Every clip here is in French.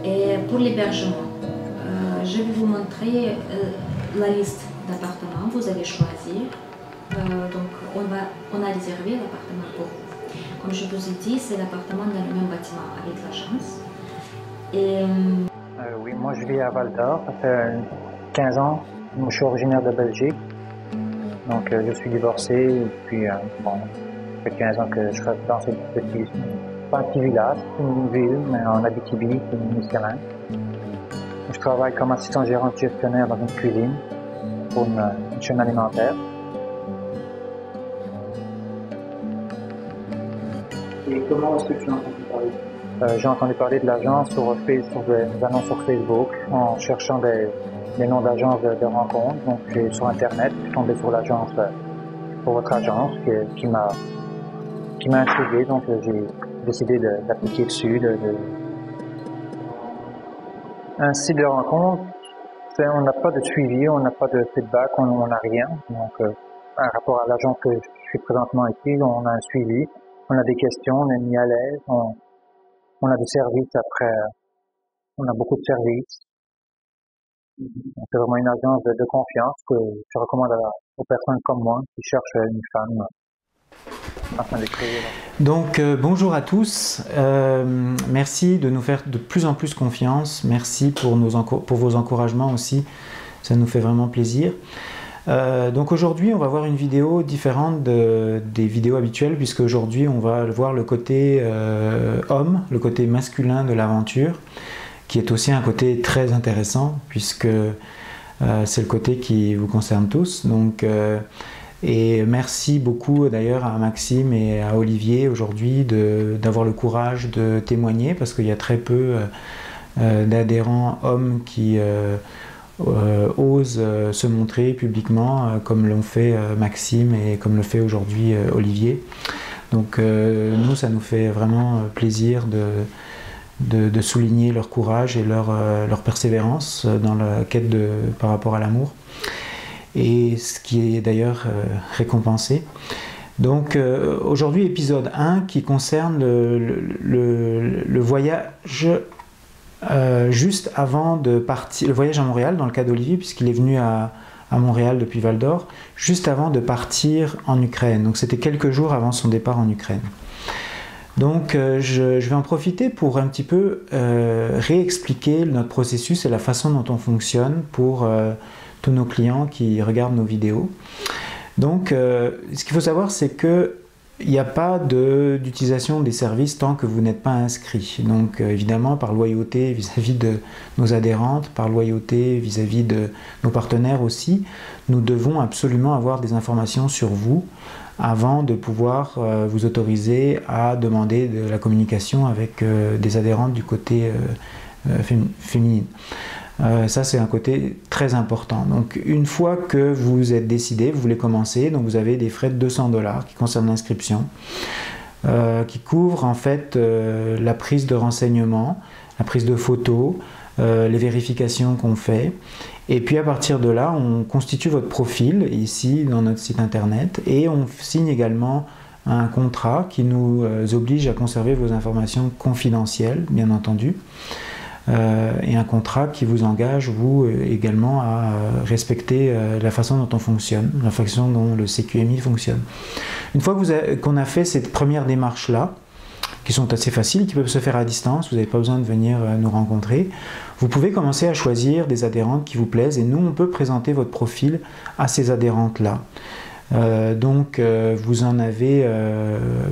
Et pour l'hébergement, je vais vous montrer la liste d'appartements. Vous allez choisir. Donc, on a réservé l'appartement pour vous. Comme je vous ai dit, c'est l'appartement dans le même bâtiment avec l'agence. Et oui, moi je vis à Val d'Or, ça fait 15 ans. Moi, je suis originaire de Belgique, donc je suis divorcé et puis bon, ça fait 15 ans que je reste dans ce pas un petit village, c'est une ville, mais en Abitibi, c'est une Michelin. Je travaille comme assistant gérant gestionnaire dans une cuisine pour une chaîne alimentaire. Et comment est-ce que tu as entendu parler? J'ai entendu parler de l'agence sur des annonces sur Facebook en cherchant des noms d'agences de rencontres. Donc, sur Internet, je suis tombé sur l'agence, sur votre agence qui m'a intrigué. Donc, j'ai décidé d'appliquer dessus. Un site de rencontre, on n'a pas de suivi, on n'a pas de feedback, on n'a rien. Donc, par rapport à l'agence que je suis présentement ici, on a un suivi, on a des questions, on est mis à l'aise, on a des services après, on a beaucoup de services. C'est vraiment une agence de confiance que je recommande aux personnes comme moi qui cherchent une femme afin de créer. Donc bonjour à tous, merci de nous faire de plus en plus confiance, merci pour vos encouragements aussi, ça nous fait vraiment plaisir. Donc aujourd'hui on va voir une vidéo différente des vidéos habituelles, puisque aujourd'hui on va voir le côté homme, le côté masculin de l'aventure, qui est aussi un côté très intéressant, puisque c'est le côté qui vous concerne tous. Donc, et merci beaucoup d'ailleurs à Maxime et à Olivier aujourd'hui d'avoir le courage de témoigner, parce qu'il y a très peu d'adhérents hommes qui osent se montrer publiquement comme l'ont fait Maxime et comme le fait aujourd'hui Olivier. Donc nous, ça nous fait vraiment plaisir de souligner leur courage et leur persévérance dans la quête par rapport à l'amour, et ce qui est d'ailleurs récompensé. Donc aujourd'hui épisode 1 qui concerne le voyage juste avant de partir, le voyage à Montréal dans le cas d'Olivier, puisqu'il est venu à Montréal depuis Val d'Or, juste avant de partir en Ukraine. Donc c'était quelques jours avant son départ en Ukraine. Donc je vais en profiter pour un petit peu réexpliquer notre processus et la façon dont on fonctionne pour tous nos clients qui regardent nos vidéos. Donc ce qu'il faut savoir, c'est que il n'y a pas d'utilisation des services tant que vous n'êtes pas inscrit. Donc évidemment, par loyauté vis-à-vis de nos adhérentes, par loyauté vis-à-vis de nos partenaires aussi, nous devons absolument avoir des informations sur vous avant de pouvoir vous autoriser à demander de la communication avec des adhérentes du côté féminin. Ça, c'est un côté très important. Donc, une fois que vous êtes décidé, vous voulez commencer, donc vous avez des frais de 200 $ qui concernent l'inscription, qui couvrent en fait la prise de renseignements, la prise de photos, les vérifications qu'on fait. Et puis à partir de là, on constitue votre profil ici dans notre site internet, et on signe également un contrat qui nous oblige à conserver vos informations confidentielles, bien entendu. Et un contrat qui vous engage, vous également, à respecter la façon dont on fonctionne, la façon dont le CQMI fonctionne. Une fois qu'on a fait cette première démarche-là, qui sont assez faciles, qui peuvent se faire à distance, vous n'avez pas besoin de venir nous rencontrer, vous pouvez commencer à choisir des adhérentes qui vous plaisent, et nous, on peut présenter votre profil à ces adhérentes-là. Donc, vous en avez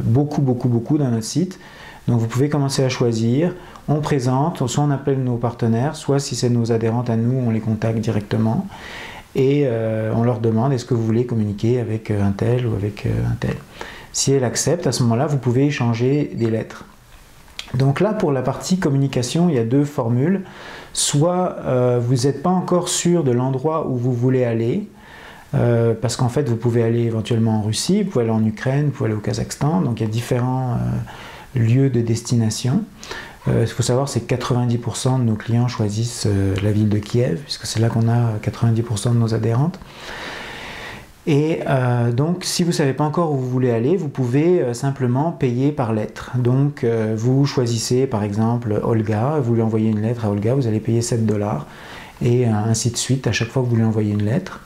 beaucoup dans notre site. Donc vous pouvez commencer à choisir, on présente, soit on appelle nos partenaires, soit si c'est nos adhérentes à nous, on les contacte directement, et on leur demande est-ce que vous voulez communiquer avec un tel ou avec un tel. Si elle accepte, à ce moment-là, vous pouvez échanger des lettres. Donc là, pour la partie communication, il y a deux formules. Soit vous n'êtes pas encore sûr de l'endroit où vous voulez aller, parce qu'en fait, vous pouvez aller éventuellement en Russie, vous pouvez aller en Ukraine, vous pouvez aller au Kazakhstan, donc il y a différents lieux de destination. Il faut savoir que 90% de nos clients choisissent la ville de Kiev, puisque c'est là qu'on a 90% de nos adhérentes. Et donc, si vous ne savez pas encore où vous voulez aller, vous pouvez simplement payer par lettre. Donc, vous choisissez par exemple Olga, vous lui envoyez une lettre à Olga, vous allez payer 7 $, et ainsi de suite à chaque fois que vous lui envoyez une lettre.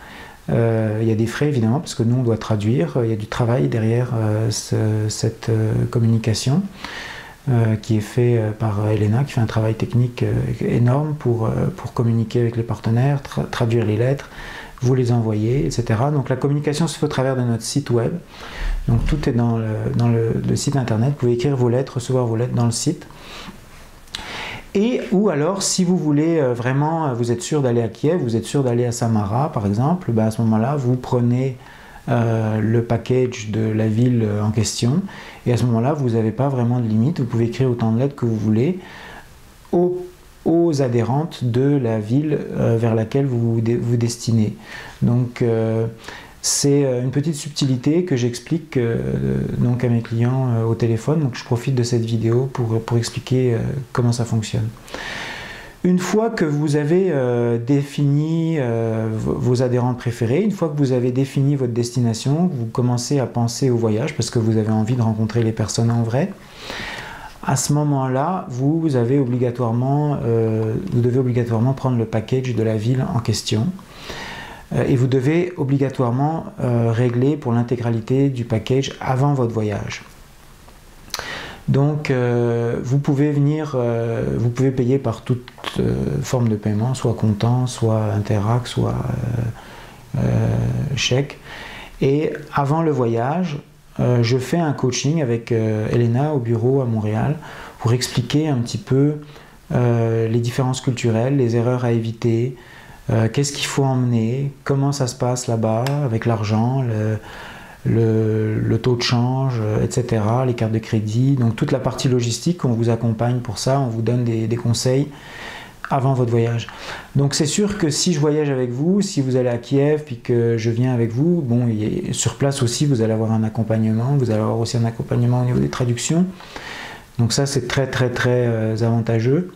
Il y a des frais évidemment, parce que nous on doit traduire, il y a du travail derrière cette communication qui est fait par Elena, qui fait un travail technique énorme pour communiquer avec les partenaires, traduire les lettres, vous les envoyer, etc. Donc la communication se fait au travers de notre site web. Donc tout est dans le site internet. Vous pouvez écrire vos lettres, recevoir vos lettres dans le site. Et ou alors, si vous voulez vraiment, vous êtes sûr d'aller à Kiev, vous êtes sûr d'aller à Samara par exemple, à ce moment-là, vous prenez le package de la ville en question. Et à ce moment-là, vous n'avez pas vraiment de limite. Vous pouvez écrire autant de lettres que vous voulez aux adhérentes de la ville vers laquelle vous vous destinez. Donc c'est une petite subtilité que j'explique donc à mes clients au téléphone. Donc je profite de cette vidéo pour expliquer comment ça fonctionne. Une fois que vous avez défini vos adhérents préférés, une fois que vous avez défini votre destination, vous commencez à penser au voyage parce que vous avez envie de rencontrer les personnes en vrai. À ce moment-là, vous devez obligatoirement prendre le package de la ville en question et vous devez obligatoirement régler pour l'intégralité du package avant votre voyage. Donc vous pouvez payer par toute forme de paiement, soit comptant, soit Interac, soit chèque. Et avant le voyage, je fais un coaching avec Elena au bureau à Montréal pour expliquer un petit peu les différences culturelles, les erreurs à éviter, qu'est-ce qu'il faut emmener, comment ça se passe là-bas avec l'argent, le taux de change, etc., les cartes de crédit. Donc toute la partie logistique, on vous accompagne pour ça, on vous donne des conseils avant votre voyage. Donc c'est sûr que si je voyage avec vous, si vous allez à Kiev puis que je viens avec vous, bon, sur place aussi vous allez avoir un accompagnement, vous allez avoir aussi un accompagnement au niveau des traductions. Donc ça c'est très avantageux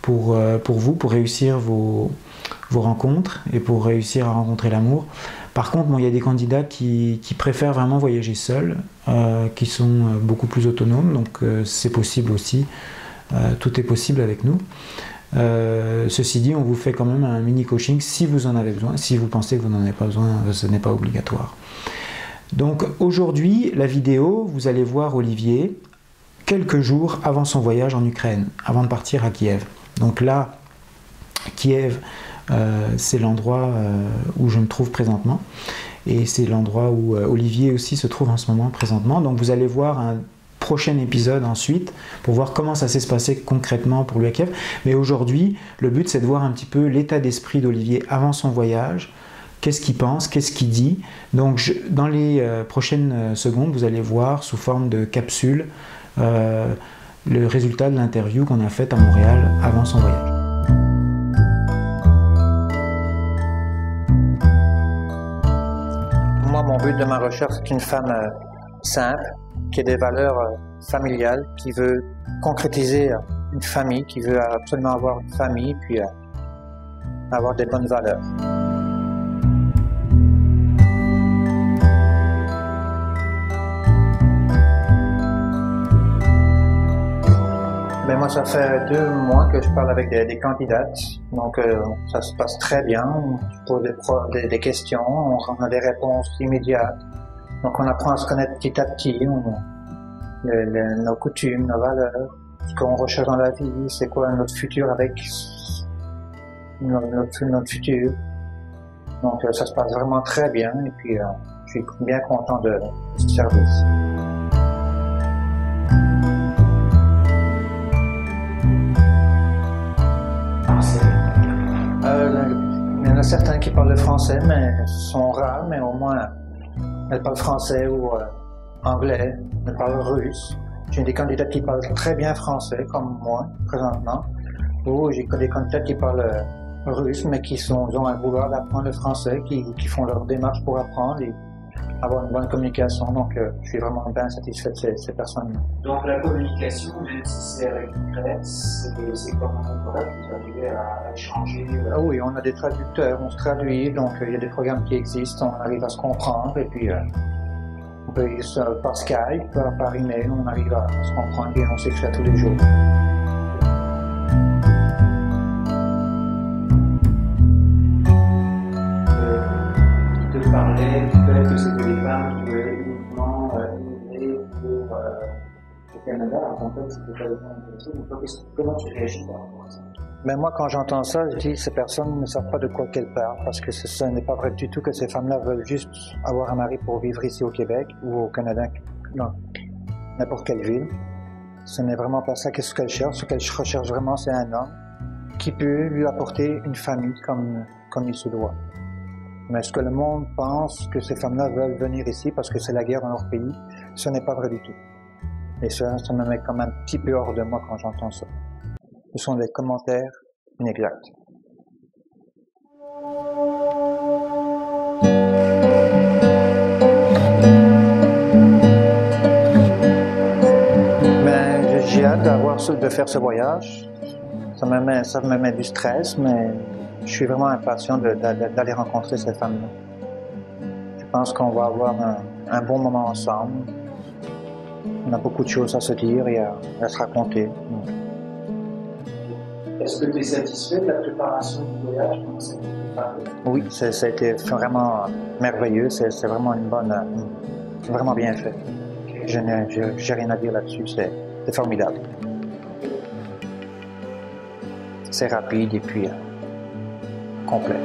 pour vous, pour réussir vos rencontres et pour réussir à rencontrer l'amour. Par contre, bon, il y a des candidats qui préfèrent vraiment voyager seuls, qui sont beaucoup plus autonomes, donc c'est possible aussi, tout est possible avec nous. Ceci dit, on vous fait quand même un mini coaching si vous en avez besoin. Si vous pensez que vous n'en avez pas besoin, ce n'est pas obligatoire. Donc aujourd'hui, la vidéo, vous allez voir Olivier quelques jours avant son voyage en Ukraine, avant de partir à Kiev. Donc là, Kiev, c'est l'endroit où je me trouve présentement et c'est l'endroit où Olivier aussi se trouve en ce moment présentement. Donc vous allez voir un prochain épisode ensuite pour voir comment ça s'est passé concrètement pour lui à Kiev. Mais aujourd'hui, le but c'est de voir un petit peu l'état d'esprit d'Olivier avant son voyage, qu'est-ce qu'il pense, qu'est-ce qu'il dit. Donc dans les prochaines secondes, vous allez voir sous forme de capsule le résultat de l'interview qu'on a faite à Montréal avant son voyage. Moi, mon but de ma recherche, c'est une femme simple, qui a des valeurs familiales, qui veut concrétiser une famille, qui veut absolument avoir une famille, puis avoir des bonnes valeurs. Ben moi, ça fait 2 mois que je parle avec des candidates, donc ça se passe très bien. Je pose des questions, on a des réponses immédiates. Donc on apprend à se connaître petit à petit, nos coutumes, nos valeurs, ce qu'on recherche dans la vie, c'est quoi notre futur avec notre futur. Donc ça se passe vraiment très bien et puis je suis bien content de ce service. Il y en a certains qui parlent le français, mais sont rares, mais au moins elles parlent français ou anglais, elles parlent russe. J'ai des candidats qui parlent très bien français, comme moi, présentement. Ou j'ai des candidats qui parlent russe, mais qui ont un vouloir d'apprendre le français, qui font leur démarche pour apprendre. avoir une bonne communication. Donc, je suis vraiment bien satisfait de ces personnes. Donc, la communication, même si c'est avec une Grèce, c'est comment vous arrivez à échanger? Ah oui, on a des traducteurs, on se traduit, donc il y a des programmes qui existent, on arrive à se comprendre, et puis on peut par Skype, par email, on arrive à se comprendre et on s'écrit tous les jours. Tu te parlais du fait que c'était des femmes qui voulaient uniquement immigrer pour au Canada, en fait, c'était pas vraiment intéressant. Comment tu réagis par rapport à ça? Mais moi, quand j'entends ça, je dis ces personnes ne savent pas de quoi qu'elles parlent, parce que ce n'est pas vrai du tout que ces femmes-là veulent juste avoir un mari pour vivre ici au Québec ou au Canada, dans n'importe quelle ville. Ce n'est vraiment pas ça qu'est-ce qu'elles cherchent. Ce qu'elles recherchent vraiment, c'est un homme qui peut lui apporter une famille comme il se doit. Mais est-ce que le monde pense que ces femmes-là veulent venir ici parce que c'est la guerre dans leur pays? Ce n'est pas vrai du tout. Et ça me met comme un petit peu hors de moi quand j'entends ça. Ce sont des commentaires inexacts. Mais j'ai hâte de faire ce voyage. Ça me met du stress, mais je suis vraiment impatient d'aller rencontrer ces femmes-là. Je pense qu'on va avoir un bon moment ensemble. On a beaucoup de choses à se dire et à se raconter. Est-ce que tu es satisfait de la préparation du voyage? Oui, ça a été vraiment merveilleux. C'est vraiment vraiment bien fait. J'ai rien à dire là-dessus. C'est formidable. C'est rapide et puis complet.